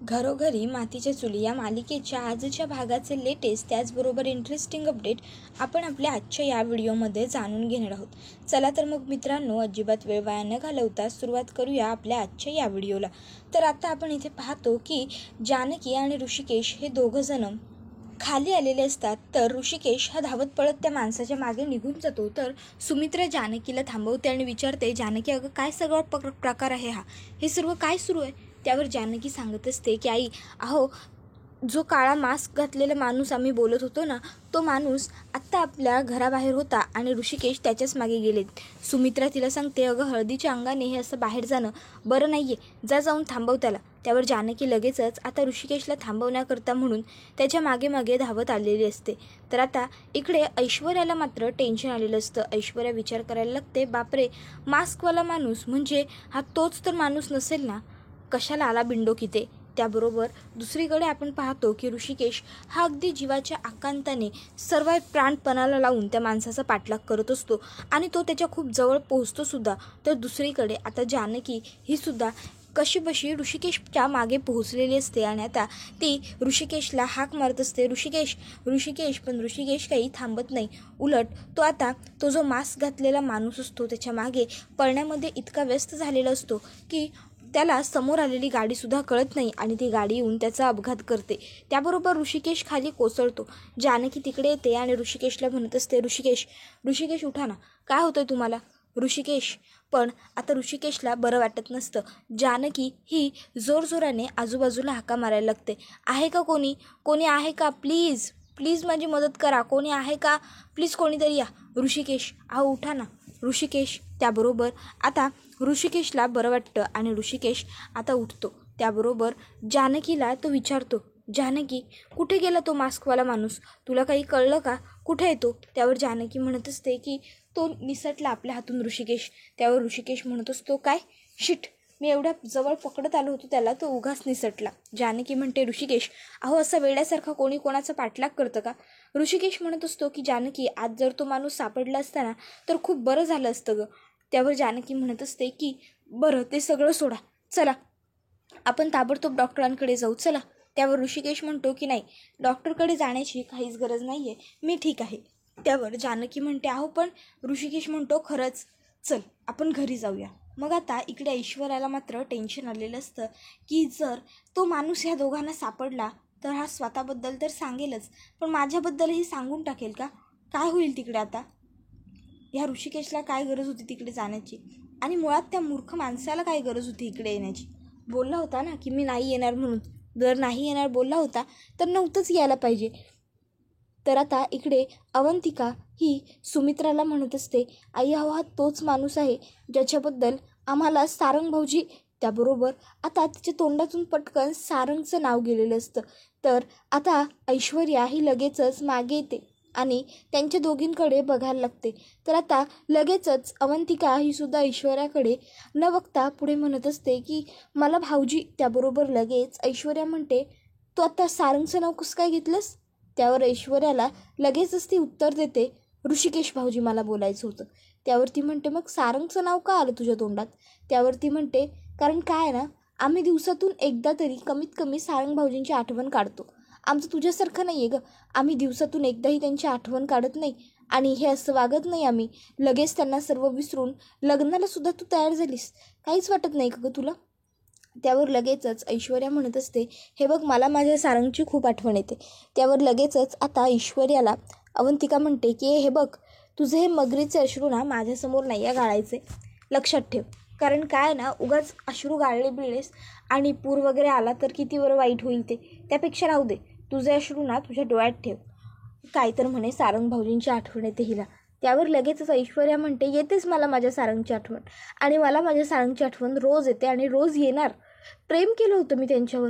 घरोघरी मातीच्या चुली या मालिकेच्या आजच्या भागाचे लेटेस्ट त्याचबरोबर इंटरेस्टिंग अपडेट आपण आपल्या आजच्या या व्हिडिओमध्ये जाणून घेणार आहोत. चला तर मग मित्रांनो, अजिबात वेळ वाया न घालवता सुरुवात करूया आपल्या आजच्या या व्हिडिओला. तर आता आपण इथे पाहतो की जानकी आणि ऋषिकेश हे दोघं जण खाली आलेले असतात. तर ऋषिकेश हा धावत पळत त्या माणसाच्या मागे निघून जातो. तर सुमित्रा जानकीला थांबवते आणि विचारते, जानकी अगं काय सगळा प्रकार आहे हा, हे सर्व काय सुरू आहे? त्यावर जानकी सांगत असते की आई, अहो जो काळा मास्क घातलेला माणूस आम्ही बोलत होतो ना, तो माणूस आत्ता आपल्या घराबाहेर होता आणि ऋषिकेश त्याच्याच मागे गेले. सुमित्रा तिला सांगते, अगं हळदीच्या अंगाने हे असं बाहेर जाणं बरं नाही आहे, जाऊन थांबव त्याला. त्यावर जानकी लगेचच आता ऋषिकेशला थांबवण्याकरता म्हणून त्याच्या मागे मागे धावत आलेली असते. तर आता इकडे ऐश्वर्याला मात्र टेन्शन आलेलं असतं. ऐश्वर्या विचार करायला लागते, बापरे, मास्कवाला माणूस म्हणजे हा तोच तर माणूस नसेल ना, कशाला आला बिंडोक इथे. त्याबरोबर दुसरीकडे आपण पाहतो की ऋषिकेश हा अगदी जीवाच्या आकांताने सर्व प्राणपणाला लावून त्या माणसाचा पाठलाग करत असतो आणि तो त्याच्या खूप जवळ पोहोचतो सुद्धा. तर दुसरीकडे आता जानकी ही सुद्धा कशीबशी ऋषिकेशच्या मागे पोहोचलेली असते आणि आता ती ऋषिकेशला हाक मारत असते, ऋषिकेश ऋषिकेश. पण ऋषिकेश काही थांबत नाही. उलट तो आता तो जो मास्क घातलेला माणूस असतो त्याच्या मागे पळण्यामध्ये इतका व्यस्त झालेला असतो की त्याला समोर आलेली गाडीसुद्धा कळत नाही आणि ती गाडी येऊन त्याचा अपघात करते. त्याबरोबर ऋषिकेश खाली कोसळतो. जानकी तिकडे येते आणि ऋषिकेशला म्हणत असते, ऋषिकेश ऋषिकेश उठा ना, काय होतंय तुम्हाला ऋषिकेश. पण आता ऋषिकेशला बरं वाटत नसतं. जानकी ही जोरजोराने आजूबाजूला हाका मारायला लागते, आहे का कोणी, कोणी आहे का, प्लीज प्लीज माझी मदत करा, कोणी आहे का, प्लीज कोणीतरी या. ऋषिकेश अहो उठा ना ऋषिकेश. त्याबरोबर आता ऋषिकेशला बरं वाटतं आणि ऋषिकेश आता उठतो. त्याबरोबर जानकीला तो विचारतो, जानकी कुठे गेला तो मास्कवाला माणूस, तुला काही कळलं का, कुठे येतो? त्यावर जानकी म्हणत असते की तो निसटला आपल्या हातून ऋषिकेश. त्यावर ऋषिकेश म्हणत असतो, काय शिट, मी एवढ्या जवळ पकडत आलो होतो त्याला, तो उगाच निसटला. जानकी म्हणते, ऋषिकेश अहो असा वेड्यासारखा कोणी कोणाचा पाठलाग करतं का? ऋषिकेश म्हणत असतो की जानकी, आज जर तो माणूस सापडला असता ना तर खूप बरं झालं असतं गं. त्यावर जानकी म्हणत असते की बरं ते सगळं सोडा, चला आपण ताबडतोब डॉक्टरांकडे जाऊ, चला. त्यावर ऋषिकेश म्हणतो की नाही, डॉक्टरकडे जाण्याची काहीच गरज नाही आहे, मी ठीक आहे. त्यावर जानकी म्हणते, अहो पण ऋषिकेश म्हणतो, खरंच चल आपण घरी जाऊया. मग आता इकडे ऐश्वर्याला मात्र टेन्शन आलेलं असतं की जर तो माणूस ह्या दोघांना सापडला तर हा स्वतःबद्दल तर सांगेलच, पण माझ्याबद्दलही सांगून टाकेल का, काय होईल तिकडे आता. ह्या ऋषिकेशला काय गरज होती तिकडे जाण्याची, आणि मुळात त्या मूर्ख माणसाला काय गरज होती इकडे येण्याची. बोलला होता ना की मी नाही येणार म्हणून, जर नाही येणार बोलला होता तर नव्हतंच यायला पाहिजे. तर आता इकडे अवंतिका ही सुमित्राला म्हणत असते, आई अहो हा तोच माणूस आहे ज्याच्याबद्दल आम्हाला सारंग भाऊजी. त्याबरोबर आता तिच्या तोंडातून पटकन सारंगचं नाव गेलेलं असतं. तर आता ऐश्वर्या ही लगेचच मागे येते आणि त्यांच्या दोघींकडे बघायला लागते. तर आता लगेचच अवंतिका ही सुद्धा ऐश्वर्याकडे न बघता पुढे म्हणत असते की मला भाऊजी. त्याबरोबर लगेच ऐश्वर्या म्हणते, तू आता सारंगचं नाव कसं काय घेतलंस? त्यावर ऐश्वर्याला लगेचच ती उत्तर देते, ऋषिकेश भाऊजी मला बोलायचं होतं. त्यावर ती म्हणते, मग सारंगचं नाव का आलं तुझ्या तोंडात? त्यावर ती म्हणते, कारण काय ना, आम्ही दिवसातून एकदा तरी कमीत कमी सारंग भाऊजींची आठवण काढतो. आमचं तुझ्यासारखं नाही आहे गं, आम्ही दिवसातून एकदाही त्यांची आठवण काढत नाही आणि हे असं वागत नाही आम्ही. लगेच त्यांना सर्व विसरून लग्नाला सुद्धा तू तयार झालीस, काहीच वाटत नाही का गं तुला? त्यावर लगेचच ऐश्वर्या म्हणत असते, हे बघ मला माझ्या सारंगची खूप आठवण येते. त्यावर लगेचच आता ऐश्वर्याला अवंतिका म्हणते की हे बघ, तुझे हे मगरीचे अश्रू ना माझ्यासमोर नाही आहे गाळायचे, लक्षात ठेव. कारण काय ना, उगाच अश्रू गाळले बिळलेस आणि पूर वगैरे आला तर किती बरं वाईट होईल ते, त्यापेक्षा राहू दे, तुझे अश्रू ना तुझ्या डोळ्यात ठेव. काय तर म्हणे सारंग भाऊजींची आठवण येते हिला. त्यावर लगेचच ऐश्वर्या म्हणते, येतेच मला माझ्या सारंगची आठवण, आणि मला माझ्या सारंगची आठवण रोज येते आणि रोज येणार. प्रेम केलं होतं मी त्यांच्यावर.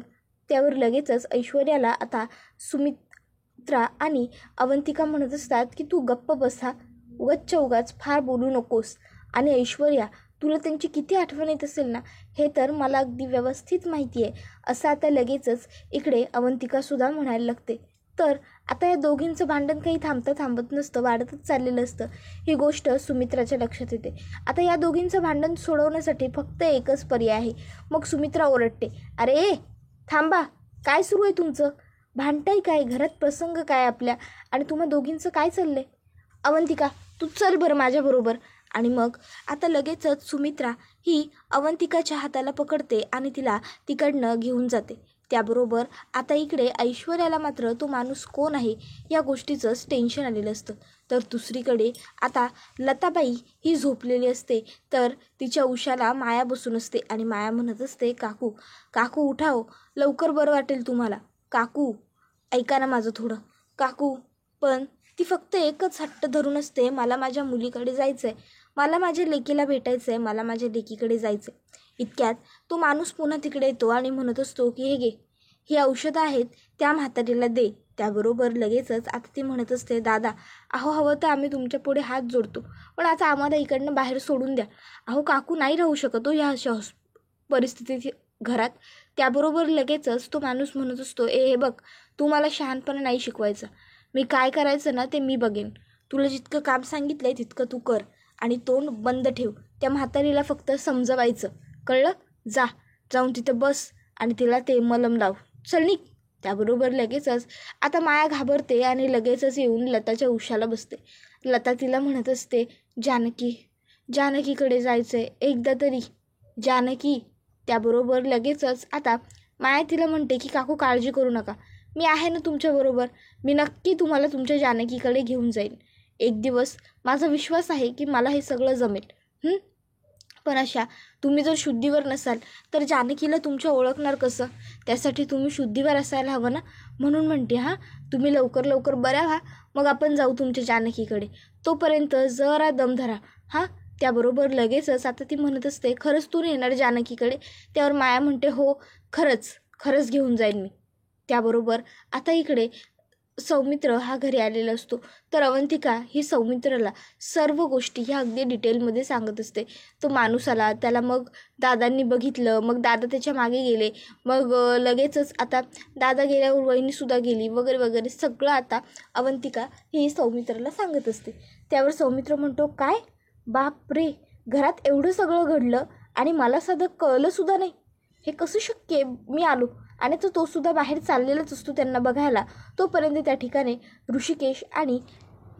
त्यावर लगेचच ऐश्वर्याला आता सुमित्रा आणि अवंतिका म्हणत असतात की तू गप्प बसा, उगाचच्या उगाच फार बोलू नकोस. आणि ऐश्वर्या, तुला त्यांची किती आठवण येत असेल ना, हे तर मला अगदी व्यवस्थित माहिती आहे, असं आता लगेचच इकडे अवंतिकासुद्धा म्हणायला लागते. तर आता या दोघींचं भांडण काही थांबत नसतं, वाढतच चाललेलं असतं. ही गोष्ट सुमित्राच्या लक्षात येते. आता या दोघींचं भांडण सोडवण्यासाठी फक्त एकच पर्याय आहे. मग सुमित्रा ओरडते, अरे थांबा, काय सुरू आहे तुमचं? भांडताय काय? घरात प्रसंग काय आपल्या? आणि तुम्हा दोघींचं काय चाललंय? अवंतिका, तू चल बरं माझ्याबरोबर. आणि मग आता लगेचच सुमित्रा ही अवंतिकाच्या हाताला पकडते आणि तिला तिकडनं घेऊन जाते. त्याबरोबर आता इकडे ऐश्वर्याला मात्र तो माणूस कोण आहे या गोष्टीचंच टेन्शन आलेलं असतं. तर दुसरीकडे आता लताबाई ही झोपलेली असते, तर तिच्या उशाला माया बसून असते आणि माया म्हणत असते, काकू काकू उठाव, लवकर बरं वाटेल तुम्हाला. काकू ऐका ना माझं थोडं. काकू, पण ती फक्त एकच हट्ट धरून असते, मला माझ्या मुलीकडे जायचं आहे, मला माझ्या लेकीला भेटायचं आहे, मला माझ्या लेकीकडे जायचं आहे. इतक्यात तो माणूस पुन्हा तिकडे येतो आणि म्हणत असतो की हे घे, ही औषधं आहेत, त्या म्हातारीला दे. त्याबरोबर लगेचच आता ती म्हणत असते, दादा अहो हवं तर आम्ही तुमच्या पुढे हात जोडतो, पण आता आम्हाला इकडनं बाहेर सोडून द्या. अहो काकू नाही राहू शकत हो ह्या अशा परिस्थितीत घरात. त्याबरोबर लगेचच तो माणूस म्हणत असतो, हे बघ, तू मला शहाणपणा नाही शिकवायचा. मी काय करायचं ना ते मी बघेन. तुला जितकं काम सांगितलं आहे तितकं तू कर आणि तोंड बंद ठेव. त्या म्हातारीला फक्त समजवायचं, कळलं? जाऊन तिथं बस आणि तिला ते मलम लाव. चल निघ. त्याबरोबर लगेचच आता माया घाबरते आणि लगेचच येऊन लताच्या उशाला बसते. लता तिला म्हणत असते, जानकीकडे जायचं आहे एकदा तरी, जानकी. त्याबरोबर लगेचच आता माया तिला म्हणते की काकू काळजी करू नका, मी आहे ना तुमच्याबरोबर, मी नक्की तुम्हाला तुमच्या जानकीकडे घेऊन जाईन. एक दिवस माझा विश्वास आहे की मला हे सगळं जमेल. पण अशा तुम्ही जर शुद्धीवर नसाल तर जानकीला तुमच्या ओळखणार कसं? त्यासाठी तुम्ही शुद्धीवर असायला हवं ना. म्हणून म्हणते तुम्ही लवकर बऱ्या व्हा, मग आपण जाऊ तुमच्या जानकीकडे. तोपर्यंत जरा दम धरा. त्याबरोबर लगेचच आता ती म्हणत असते, खरंच तू येणार जानकीकडे? त्यावर माया म्हणते, हो खरंच घेऊन जाईन मी. त्याबरोबर आता इकडे सौमित्र हा घरी आलेला असतो, तर अवंतिका ही सौमित्राला सर्व गोष्टी ह्या अगदी डिटेलमध्ये सांगत असते. तो माणूस आला, त्याला मग दादांनी बघितलं, मग दादा त्याच्या मागे गेले, मग लगेचच आता दादा गेल्यावर वहिनीसुद्धा गेली वगैरे वगैरे सगळं आता अवंतिका ही सौमित्राला सांगत असते. त्यावर सौमित्र म्हणतो, काय बाप रे, घरात एवढं सगळं घडलं आणि मला साधं कळलंसुद्धा नाही, हे कसं शक्य आहे? मी आलो आणि तो सुद्धा बाहेर चाललेलाच असतो त्यांना बघायला. तोपर्यंत त्या ठिकाणी ऋषिकेश आणि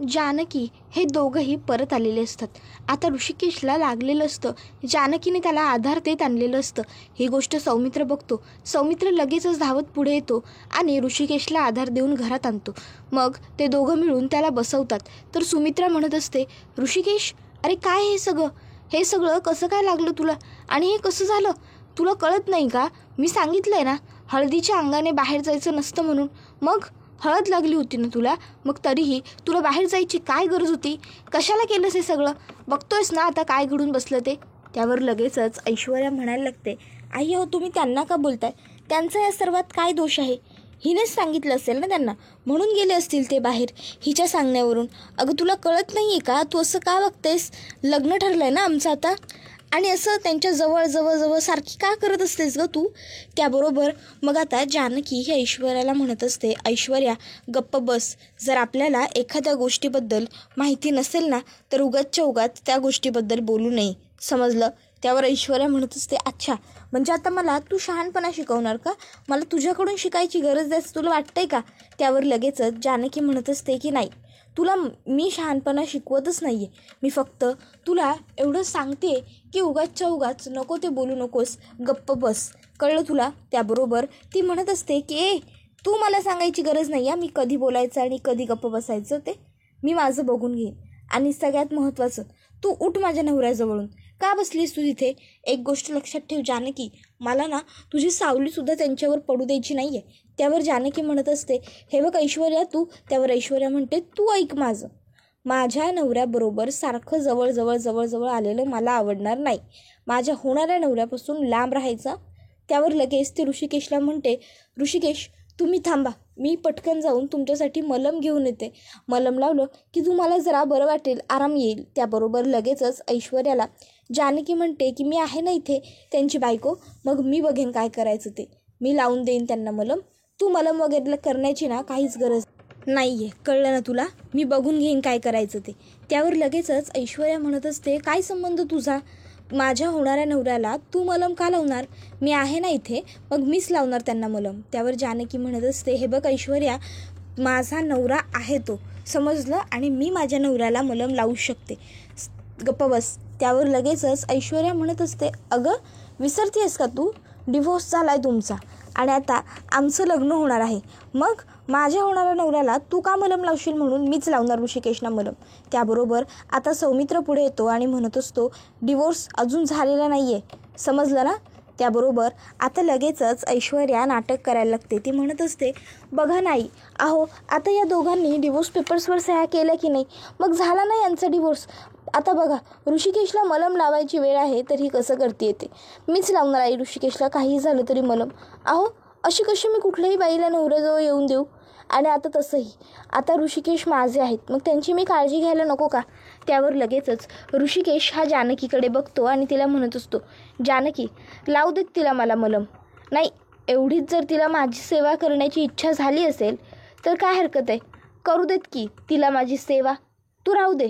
जानकी हे दोघंही परत आलेले असतात. आता ऋषिकेशला लागलेलं असतं, जानकीने त्याला आधार देत आणलेलं असतं. ही गोष्ट सौमित्र बघतो. सौमित्र लगेचच धावत पुढे येतो आणि ऋषिकेशला आधार देऊन घरात आणतो. मग ते दोघं मिळून त्याला बसवतात. तर सुमित्रा म्हणत असते, ऋषिकेश अरे काय हे सगळं कसं काय लागलं तुला? आणि हे कसं झालं? तुला कळत नाही का? मी सांगितलंय ना हळदीच्या अंगाने बाहेर जायचं नसतं म्हणून. मग हळद लागली होती ना तुला, मग तरीही तुला बाहेर जायची काय गरज होती? कशाला केलंस हे सगळं? बघतोयस ना आता काय घडून बसलं ते. त्यावर लगेचच ऐश्वर्या म्हणायला लागते, आई हो तुम्ही त्यांना का बोलताय? त्यांचा या सर्वात काय दोष आहे? हिनेच सांगितलं असेल ना त्यांना, म्हणून गेले असतील ते बाहेर हिच्या सांगण्यावरून. अगं तुला कळत नाही आहे का? तू असं का बघतेस? लग्न ठरलं आहे ना आमचं आता, आणि असं त्यांच्या जवळ सारखी का करत असतेस गं तू? त्याबरोबर मग आता जानकी ही ऐश्वर्याला म्हणत असते, ऐश्वर्या गप्प बस. जर आपल्याला एखाद्या गोष्टीबद्दल माहिती नसेल ना तर उगाचच्या उगाच त्या गोष्टीबद्दल बोलू नये, समजलं? त्यावर ऐश्वर्या म्हणत असते, अच्छा म्हणजे आता मला तू शहाणपणा शिकवणार का? मला तुझ्याकडून शिकायची गरज आहे तुला वाटतंय का? त्यावर लगेचच जानकी म्हणत असते की नाही, तुला मी शहाणपणा शिकवतच नाही आहे, मी फक्त तुला एवढं सांगते की उगाचच्या उगाच नको ते बोलू नकोस, गप्प बस, कळलं तुला? त्याबरोबर ती म्हणत असते की तू मला सांगायची गरज नाही आहे, मी कधी बोलायचं आणि कधी गप्प बसायचं ते मी माझं बघून घेईन. आणि सगळ्यात महत्त्वाचं, तू उठ माझ्या नवऱ्याजवळून. का बसलीस तू तिथे? एक गोष्ट लक्षात ठेव जानकी, मला ना तुझी सावलीसुद्धा त्यांच्यावर पडू द्यायची नाही आहे. त्यावर जानकी म्हणत असते, हे बघ ऐश्वर्या तू. त्यावर ऐश्वर्या म्हणते, तू ऐक माझं, माझ्या नवऱ्याबरोबर सारखं जवळ आलेलं मला आवडणार नाही. माझ्या होणाऱ्या नवऱ्यापासून लांब राहायचा. त्यावर लगेच ते ऋषिकेशला म्हणते, ऋषिकेश तुम्ही थांबा, मी पटकन जाऊन तुमच्यासाठी मलम घेऊन येते. मलम लावलं की तुम्हाला जरा बरं वाटेल, आराम येईल. त्याबरोबर लगेचच ऐश्वर्याला जानकी म्हणते की मी आहे ना इथे त्यांची बायको, मग मी बघेन काय करायचं ते, मी लावून देईन त्यांना मलम. तू मलम वगैरे करण्याची ना काहीच गरज नाही आहे, कळलं ना तुला? मी बघून घेईन काय करायचं ते. त्यावर लगेचच ऐश्वर्या म्हणत असते, काय संबंध तुझा? माझ्या होणाऱ्या नवऱ्याला तू मलम का लावणार? मी आहे ना इथे, मग मीच लावणार त्यांना मलम. त्यावर जानकी म्हणत असते, हे बघ ऐश्वर्या, माझा नवरा आहे तो, समजलं, आणि मी माझ्या नवऱ्याला मलम लावू शकते, गप्प बस. त्यावर लगेचच ऐश्वर्या म्हणत असते, अगं विसरतेस का तू? डिव्होर्स झाला आहे तुमचा आणि आता आमचं लग्न होणार आहे. मग माझ्या होणाऱ्या नवऱ्याला तू का मलम लावशील? म्हणून मीच लावणार ऋषिकेशना मलम. त्याबरोबर आता सौमित्र पुढे येतो आणि म्हणत असतो, डिवोर्स अजून झालेला नाही आहे, समजलं ना? त्याबरोबर आता लगेचच ऐश्वर्या नाटक करायला लागते. ती म्हणत असते, बघा नाही, अहो आता या दोघांनी डिवोर्स पेपर्सवर सह्या केल्या की नाही, मग झाला नाही यांचा डिवोर्स. आता बघा, ऋषिकेशला मलम लावायची वेळ आहे तर ही कसं करते येते, मीच लावणार आहे ऋषिकेशला, काहीही झालं तरी मलम. अहो अशी कशी मी कुठल्याही बाईला नवऱ्याजवळ येऊन देऊ? आणि आता तसंही आता ऋषिकेश माझे आहेत, मग त्यांची मी काळजी घ्यायला नको का? त्यावर लगेचच ऋषिकेश हा जानकीकडे बघतो आणि तिला म्हणत असतो, जानकी लावू देत तिला मला मलम. नाही, एवढीच जर तिला माझी सेवा करण्याची इच्छा झाली असेल तर काय हरकत आहे, करू देत की तिला माझी सेवा, तू राहू दे.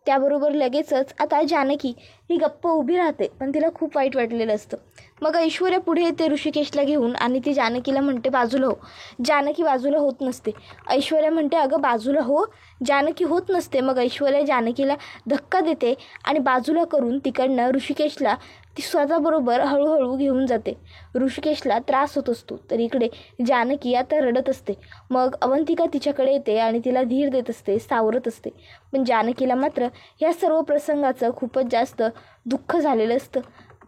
त्याबरोबर लगेचच आता जानकी ही गप्प उभी राहते, पण तिला खूप वाईट वाटलेलं असतं. मग ऐश्वर्या पुढे येते ऋषिकेशला घेऊन आणि ती जानकीला म्हणते, बाजूला हो. जानकी बाजूला होत नसते. ऐश्वर्या म्हणते, अगं बाजूला हो. जानकी होत नसते. मग ऐश्वर्या जानकीला धक्का देते आणि बाजूला करून तिकडनं ऋषिकेशला ती स्वतःबरोबर हळूहळू घेऊन जाते. ऋषिकेशला त्रास होत असतो, तर इकडे जानकी आता रडत असते. मग अवंतिका तिच्याकडे येते आणि तिला धीर देत असते, सावरत असते. पण जानकीला मात्र ह्या सर्व प्रसंगाचं खूपच जास्त दुःख झालेलं असतं.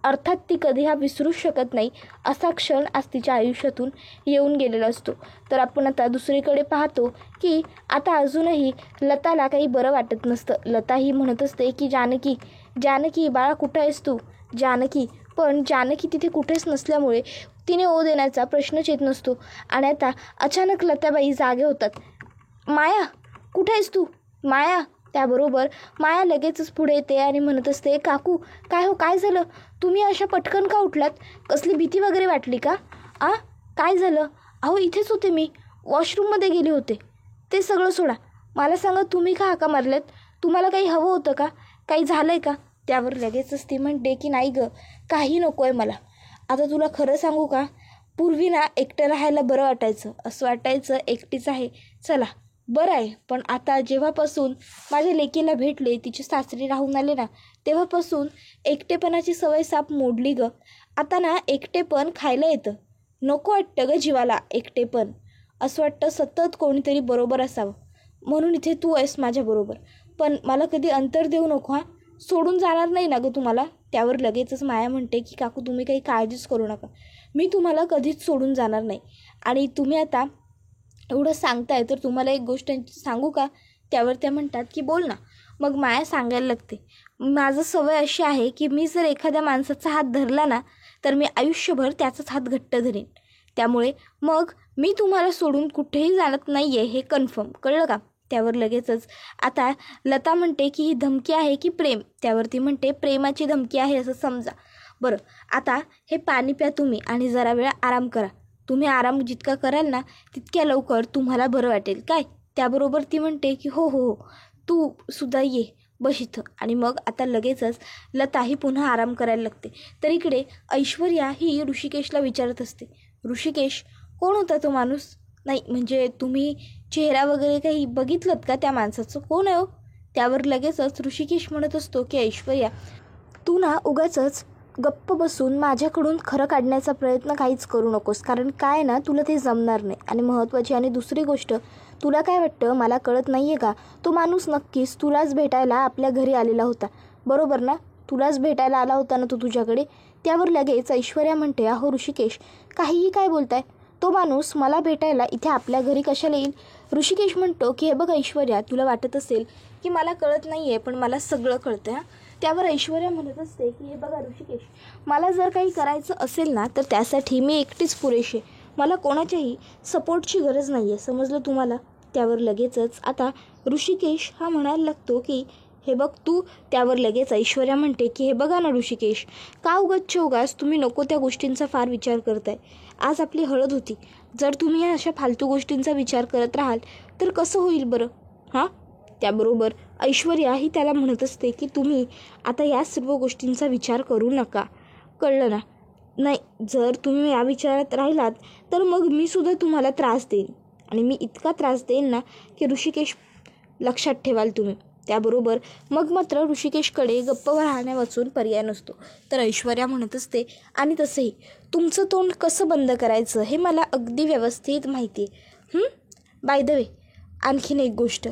अर्थात ती कधी हा विसरूच शकत नाही, असा क्षण आज तिच्या आयुष्यातून येऊन गेलेला असतो. तर आपण आता दुसरीकडे पाहतो की आता अजूनही लताला काही बरं वाटत नसतं. लता ही म्हणत असते की जानकी, जानकी बाळा कुठं आहेस तू? जानकी, पण जानकी तिथे कुठेच नसल्यामुळे तिने ओ देण्याचा प्रश्नच येत नसतो. आणि आता अचानक लताबाई जागे होतात. माया कुठे आहेस तू? माया. त्याबरोबर माया लगेचच पुढे येते आणि म्हणत असते, काकू काय हो, काय झालं? तुम्ही अशा पटकन का उठलात? कसली भीती वगैरे वाटली का? काय झालं? अहो इथेच होते मी, वॉशरूममध्ये गेले होते. ते सगळं सोडा, मला सांगा तुम्ही का हाका मारल्यात? तुम्हाला काही हवं होतं का? काही झालं आहे का? त्यावर लगेचच ती म्हणते की नाही गं, काही नको आहे मला. आता तुला खरं सांगू का, पूर्वी ना एकटं राहायला बरं वाटायचं, असं वाटायचं एकटीच आहे, चला बरं आहे. पण आता जेव्हापासून माझ्या लेकीला भेटले, तिचे सासरी राहून आले ना, तेव्हापासून एकटेपणाची सवय साप मोडली गं. आता ना एकटेपण खायला येतं, नको वाटतं गं जीवाला एकटेपण. असं वाटतं सतत कोणीतरी बरोबर असावं, म्हणून इथे तू आहेस माझ्याबरोबर. पण मला कधी अंतर देऊ नको, हां, सोडून जाणार नाही ना गं तुम्हाला. त्यावर लगेचच माया म्हणते की काकू तुम्ही काही काळजीच करू नका, मी तुम्हाला कधीच सोडून जाणार नाही. आणि तुम्ही आता एवढं सांगताय तर तुम्हाला एक गोष्ट सांगू का? त्यावर त्या म्हणतात की बोल ना. मग माया सांगायला लागते, माझं सवय अशी आहे की मी जर एखाद्या माणसाचा हात धरला ना, तर मी आयुष्यभर त्याचाच हात घट्ट धरेन. त्यामुळे मग मी तुम्हाला सोडून कुठेही जाणत नाही आहे, हे कन्फर्म, कळलं का? त्यावर लगेचच आता लता म्हणते की ही धमकी आहे की प्रेम? त्यावरती म्हणते प्रेमाची धमकी आहे असं समजा. बरं, आता हे पाणी प्या तुम्ही आणि जरा वेळ आराम करा. तुम्ही आराम जितका कराल ना, तितक्या लवकर तुम्हाला बरं वाटेल काय? त्याबरोबर ती म्हणते की हो हो हो, तू सुद्धा ये, बस इथं. आणि मग आता लगेचच लता ही पुन्हा आराम करायला लागते. तर इकडे ऐश्वर्या ही ऋषिकेशला विचारत असते, ऋषिकेश कोण होता तो माणूस? नाही म्हणजे तुम्ही चेहरा वगैरे काही बघितलं का त्या माणसाचं, कोण आहे हो? त्यावर लगेचच ऋषिकेश म्हणत असतो की ऐश्वर्या, तू ना उगाचच गप्प बसून माझ्याकडून खरं काढण्याचा प्रयत्न काहीच करू नकोस, कारण काय ना तुला ते जमणार नाही. आणि महत्त्वाची आणि दुसरी गोष्ट, तुला काय वाटतं मला कळत नाही आहे का? तो माणूस नक्कीच तुलाच भेटायला आपल्या घरी आलेला होता, बरोबर ना? तुलाच भेटायला आला होता ना तो तुझ्याकडे? त्यावर लगेच ऐश्वर्या म्हणते, अहो ऋषिकेश काहीही काय बोलताय? तो माणूस मला भेटायला इथे आपल्या घरी कशाला येईल? ऋषिकेश म्हणतो की हे बघ ऐश्वर्या, तुला वाटत असेल की मला कळत नाही आहे, पण मला सगळं कळतं हां. त्यावर ऐश्वर्या म्हणत असते की हे बघा ऋषिकेश, मला जर काही करायचं असेल ना, तर त्यासाठी मी एकटीच पुरेशी, मला कोणाच्याही सपोर्टची गरज नाही आहे, समजलं तुम्हाला? त्यावर लगेचच आता ऋषिकेश हा म्हणायला लागतो की हे बघ तू. त्यावर लगेच ऐश्वर्या म्हणते की हे बघा ना ऋषिकेश, का उगाच तुम्ही नको त्या गोष्टींचा फार विचार करताय. आज आपली हळद होती, जर तुम्ही अशा फालतू गोष्टींचा विचार करत राहाल तर कसं होईल बरं हां? त्याबरोबर ऐश्वर्या ही त्याला म्हणत असते की तुम्ही आता या सर्व गोष्टींचा विचार करू नका, कळलं ना? नाही, जर तुम्ही या विचारात राहिलात तर मग मी सुद्धा तुम्हाला त्रास देईन, आणि मी इतका त्रास देईन ना की ऋषिकेश लक्षात ठेवाल तुम्ही. त्याबरोबर मग मात्र ऋषिकेशकडे गप्प राहण्या वाचून पर्याय नसतो. तर ऐश्वर्या म्हणत असते, आणि तसंही तुमचं तोंड कसं बंद करायचं हे मला अगदी व्यवस्थित माहिती आहे. बाय द वे, आणखीन एक गोष्ट,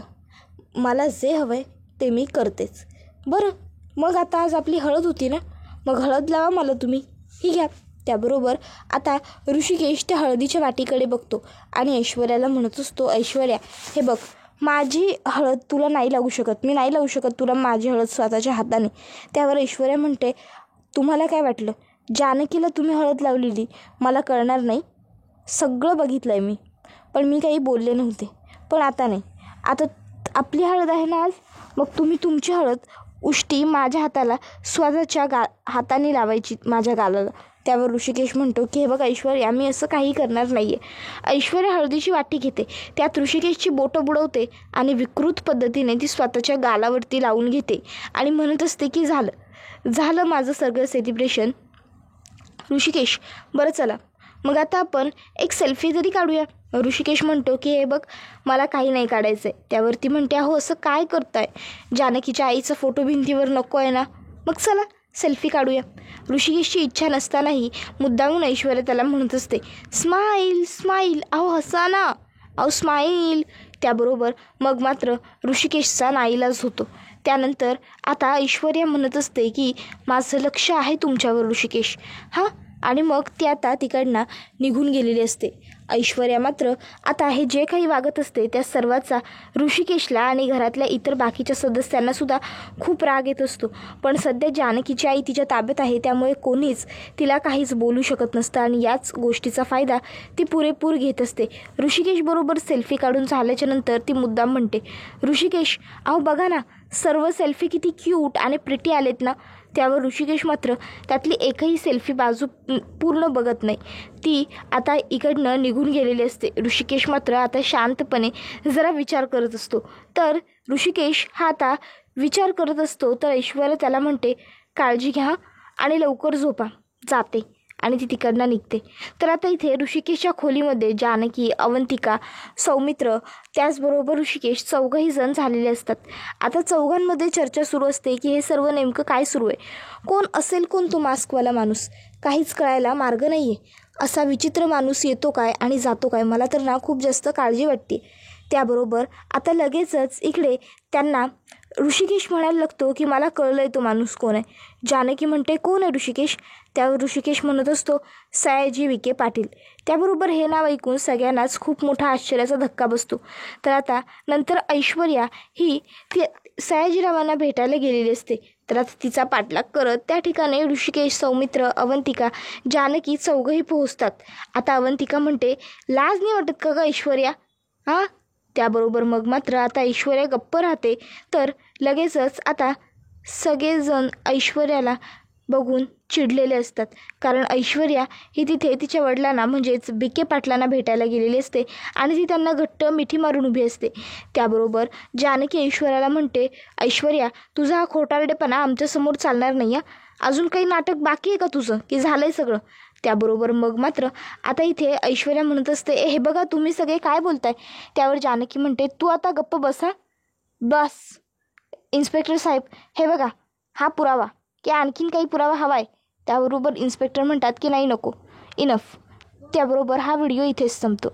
मला जे हवं आहे ते मी करतेच. बरं, मग आता आज आपली हळद होती ना, मग हळद लावा मला तुम्ही, ही घ्या. त्याबरोबर आता ऋषिकेश त्या हळदीच्या वाटीकडे बघतो आणि ऐश्वर्याला म्हणत असतो, ऐश्वर्या हे बघ, माझी हळद तुला नाही लावू शकत, मी नाही लावू शकत तुला माझी हळद स्वतःच्या हाताने. त्यावर ऐश्वर्या म्हणते, तुम्हाला काय वाटलं जानकीला तुम्ही हळद लावलेली मला कळणार नाही? सगळं बघितलं आहे मी, पण मी काही बोलले नव्हते. पण आता नाही, आता आपली हळद आहे ना आज, मग तुम्ही तुमची हळद उष्टी माझ्या हाताला स्वतःच्या हाताने लावायची, माझ्या गालाला. त्यावर ऋषिकेश म्हणतो की हे बघ ऐश्वर्या, मी असं काही करणार नाही आहे. ऐश्वर्या हळदीची वाटी घेते, त्यात ऋषिकेशची बोटं बुडवते आणि विकृत पद्धतीने ती स्वतःच्या गालावरती लावून घेते आणि म्हणत असते की झालं माझं सगळं सेलिब्रेशन. ऋषिकेश, बरं चला मग आता आपण एक सेल्फी तरी काढूया. ऋषिकेश म्हणतो की हे बघ, मला काही नाही काढायचं आहे. त्यावरती म्हणते, अहो असं काय करताय, जानकीच्या आईचा फोटो भिंतीवर नको आहे ना, मग चला सेल्फी काढूया. ऋषिकेशची इच्छा नसतानाही मुद्दामून ऐश्वर्या त्याला म्हणत असते, स्माईल स्माईल, अहो हसा ना, अहो स्माईल. त्याबरोबर मग मात्र ऋषिकेशचा नाईलाज होतो. त्यानंतर आता ऐश्वर्या म्हणत असते की माझं लक्ष आहे तुमच्यावर ऋषिकेश, हां. आणि मग ती आता तिकडनं निघून गेलेली असते. ऐश्वर्या मात्र आता हे जे काही वागत असते त्या सर्वाचा ऋषिकेशला आणि घरातल्या इतर बाकीच्या सदस्यांनासुद्धा खूप राग येत असतो. पण सध्या जानकीची आई तिच्या ताब्यात आहे, त्यामुळे कोणीच तिला काहीच बोलू शकत नसतं आणि याच गोष्टीचा फायदा ती पुरेपूर घेत असते. ऋषिकेशबरोबर सेल्फी काढून झाल्याच्या नंतर ती मुद्दाम म्हणते, ऋषिकेश अहो बघा ना, सर्व सेल्फी किती क्यूट आणि प्रिटी आलेत ना. त्यावर ऋषिकेश मात्र त्यातली एकही सेल्फी बाजू पूर्ण बघत नाही. ती आता इकडनं निघून गेलेली असते. ऋषिकेश मात्र आता शांतपणे जरा विचार करत असतो. तर ऋषिकेश हा आता विचार करत असतो तर ऐश्वर्या त्याला म्हणते, काळजी घ्या आणि लवकर झोपा, जाते. आणि ती तिकडनं निघते. तर आता इथे ऋषिकेशच्या खोलीमध्ये जानकी, अवंतिका, सौमित्र त्याचबरोबर ऋषिकेश चौघंही जण झालेले असतात. आता चौघांमध्ये चर्चा सुरू असते की हे सर्व नेमकं काय सुरू आहे, कोण असेल कोण तो मास्कवाला माणूस, काहीच कळायला मार्ग नाही आहे. असा विचित्र माणूस येतो काय आणि जातो काय, मला तर ना खूप जास्त काळजी वाटते. त्याबरोबर आता लगेचच इकडे त्यांना ऋषिकेश म्हणायला लागतो की मला कळलं आहे तो माणूस कोण आहे. जानकी म्हणते, कोण आहे ऋषिकेश? त्यावर ऋषिकेश म्हणत असतो, सयाजी विखे पाटील. त्याबरोबर हे नाव ऐकून सगळ्यांनाच खूप मोठा आश्चर्याचा धक्का बसतो. तर आता नंतर ऐश्वर्या ही ती सयाजीरावांना भेटायला गेलेली असते. तर आता तिचा पाठलाग करत त्या ठिकाणी ऋषिकेश, सौमित्र, अवंतिका, जानकी चौघंही पोहोचतात. आता अवंतिका म्हणते, लाज नाही वाटत का गं ऐश्वर्या, हां? त्याबरोबर मग मात्र आता ऐश्वर्या गप्प राहते. तर लगेचच आता सगळेजण ऐश्वर्याला बघून चिडलेले असतात, कारण ऐश्वर्या ही तिथे तिच्या वडिलांना म्हणजेच विखे पाटलांना भेटायला गेलेली असते आणि ती त्यांना घट्ट मिठी मारून उभी असते. त्याबरोबर जानकी ऐश्वर्याला म्हणते, ऐश्वर्या तुझा हा खोटारडेपणा आमच्यासमोर चालणार नाही आहे. अजून काही नाटक बाकी आहे का तुझं, की झालं आहे सगळं? त्याबरोबर मग मात्र आता इथे ऐश्वर्या म्हणत असते, हे बघा तुम्ही सगळे काय बोलताय. त्यावर जानकी म्हणते, तू आता गप्प बसा. बस इन्स्पेक्टर साहेब, हे बघा हा पुरावा, की आणखीन काही पुरावा हवा आहे? त्याबरोबर इन्स्पेक्टर म्हणतात की नाही नको, इनफ. त्याबरोबर हा व्हिडिओ इथेच संपतो.